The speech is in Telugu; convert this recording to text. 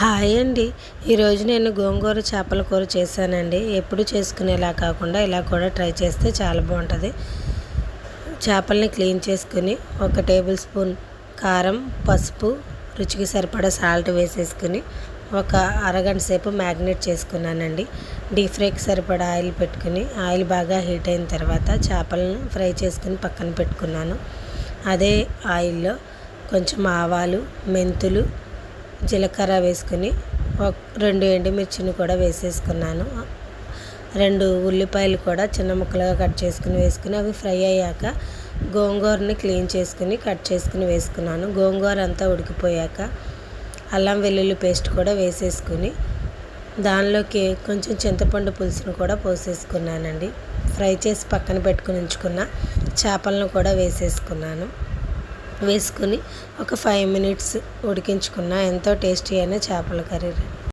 హాయ్ అండి. ఈరోజు నేను గోంగూర చేపల కూర చేశానండి. ఎప్పుడు చేసుకునేలా కాకుండా ఇలా కూడా ట్రై చేస్తే చాలా బాగుంటుంది. చేపల్ని క్లీన్ చేసుకుని 1 టేబుల్ స్పూన్ కారం, పసుపు, రుచికి సరిపడా సాల్ట్ వేసేసుకుని ఒక అరగంట సేపు మ్యాగ్నేట్ చేసుకున్నానండి. డీప్ ఫ్రైకి సరిపడా ఆయిల్ పెట్టుకుని ఆయిల్ బాగా హీట్ అయిన తర్వాత చేపలను ఫ్రై చేసుకుని పక్కన పెట్టుకున్నాను. అదే ఆయిల్లో కొంచెం ఆవాలు, మెంతులు, జీలకర్ర వేసుకుని 2 ఎండుమిర్చిని కూడా వేసేసుకున్నాను. 2 ఉల్లిపాయలు కూడా చిన్న ముక్కలుగా కట్ చేసుకుని వేసుకుని అవి ఫ్రై అయ్యాక గోంగూరని క్లీన్ చేసుకుని కట్ చేసుకుని వేసుకున్నాను. గోంగూర అంతా ఉడికిపోయాక అల్లం వెల్లుల్లి పేస్ట్ కూడా వేసేసుకుని దానిలోకి కొంచెం చింతపండు పులుసును కూడా పోసేసుకున్నానండి. ఫ్రై చేసి పక్కన పెట్టుకుని ఉంచుకున్న చేపలను కూడా వేసుకుని ఒక 5 మినిట్స్ ఉడికించుకున్న ఎంతో టేస్టీ అయిన చేపల కర్రీ.